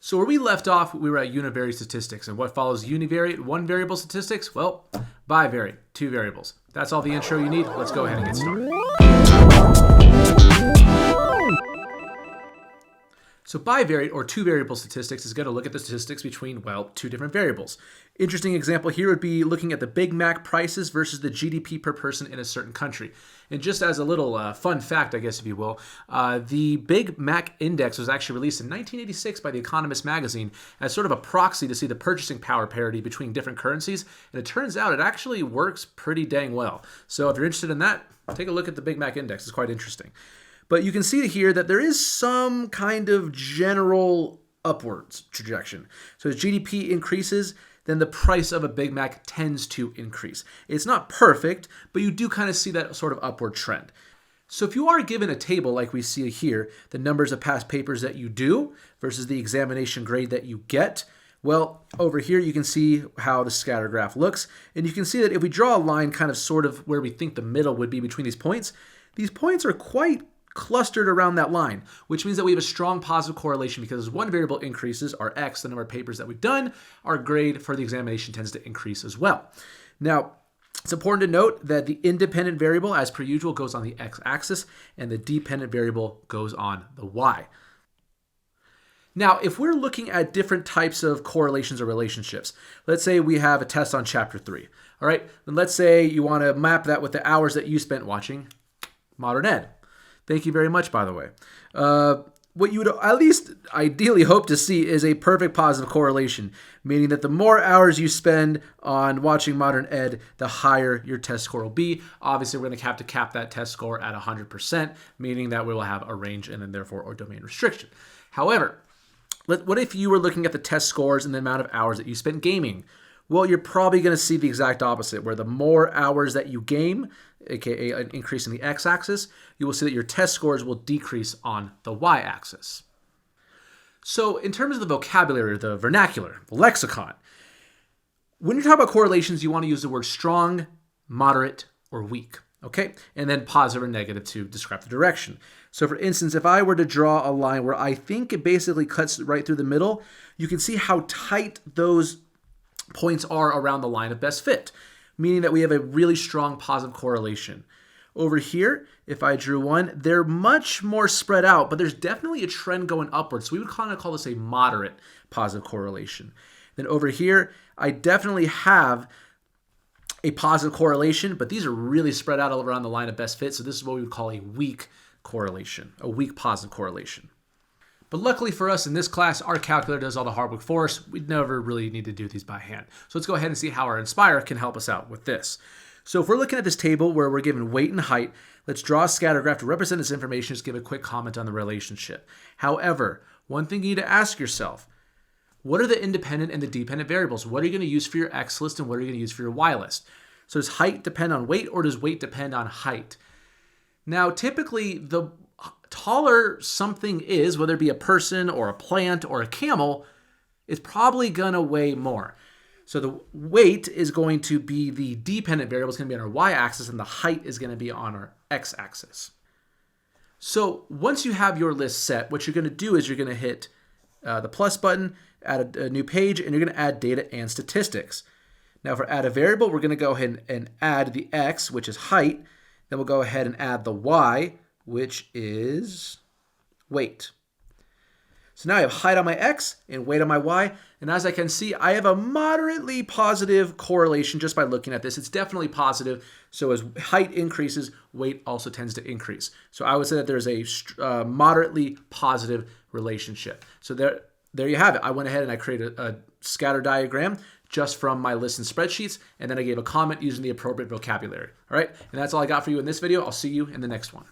So where we left off, we were at univariate statistics. And what follows univariate one variable statistics? Well, bivariate, two variables. That's all the intro you need. Let's go ahead and get started. So bivariate, or two variable statistics, is going to look at the statistics between, well, two different variables. Interesting example here would be looking at the Big Mac prices versus the GDP per person in a certain country. And just as a little fun fact, I guess, if you will, the Big Mac Index was actually released in 1986 by The Economist magazine as sort of a proxy to see the purchasing power parity between different currencies. And it turns out it actually works pretty dang well. So if you're interested in that, take a look at the Big Mac Index. It's quite interesting. But you can see here that there is some kind of general upwards trajectory. So as GDP increases, then the price of a Big Mac tends to increase. It's not perfect, but you do kind of see that sort of upward trend. So if you are given a table like we see here, the numbers of past papers that you do versus the examination grade that you get, well, over here you can see how the scatter graph looks. And you can see that if we draw a line kind of sort of where we think the middle would be between these points are quite clustered around that line, which means that we have a strong positive correlation because as one variable increases, our X, the number of papers that we've done, our grade for the examination tends to increase as well. Now, it's important to note that the independent variable, as per usual, goes on the X-axis and the dependent variable goes on the Y. Now, if we're looking at different types of correlations or relationships, let's say we have a test on chapter 3, all right? And let's say you want to map that with the hours that you spent watching Modern Ed. Thank you very much, by the way. What you would at least ideally hope to see is a perfect positive correlation, meaning that the more hours you spend on watching Modern Ed, the higher your test score will be. Obviously, we're going to have to cap that test score at 100%, meaning that we will have a range and then therefore a domain restriction. However, what if you were looking at the test scores and the amount of hours that you spent gaming? Well, you're probably going to see the exact opposite, where the more hours that you game, aka an increase in the x-axis, you will see that your test scores will decrease on the y-axis. So in terms of the vocabulary, the vernacular, the lexicon, when you talk about correlations, you want to use the word strong, moderate, or weak, okay? And then positive or negative to describe the direction. So for instance, if I were to draw a line where I think it basically cuts right through the middle, you can see how tight those points are around the line of best fit, meaning that we have a really strong positive correlation. Over here, if I drew one, they're much more spread out, but there's definitely a trend going upwards. So we would kind of call this a moderate positive correlation. Then over here, I definitely have a positive correlation, but these are really spread out all around the line of best fit. So this is what we would call a weak correlation, a weak positive correlation. But luckily for us in this class, our calculator does all the hard work for us. We never really need to do these by hand. So let's go ahead and see how our N-Spire can help us out with this. So if we're looking at this table where we're given weight and height, let's draw a scatter graph to represent this information, just give a quick comment on the relationship. However, one thing you need to ask yourself, what are the independent and the dependent variables? What are you going to use for your X list and what are you going to use for your Y list? So does height depend on weight or does weight depend on height? Now, typically, the taller something is, whether it be a person or a plant or a camel, is probably going to weigh more. So the weight is going to be the dependent variable. It's going to be on our y-axis, and the height is going to be on our x-axis. So once you have your list set, what you're going to do is you're going to hit the plus button, add a new page, and you're going to add data and statistics. Now for add a variable, we're going to go ahead and add the x, which is height. Then we'll go ahead and add the y, which is weight. So now I have height on my x and weight on my y. And as I can see, I have a moderately positive correlation just by looking at this. It's definitely positive. So as height increases, weight also tends to increase. So I would say that there's a moderately positive relationship. So there you have it. I went ahead and I created a scatter diagram just from my list and spreadsheets. And then I gave a comment using the appropriate vocabulary. All right. And that's all I got for you in this video. I'll see you in the next one.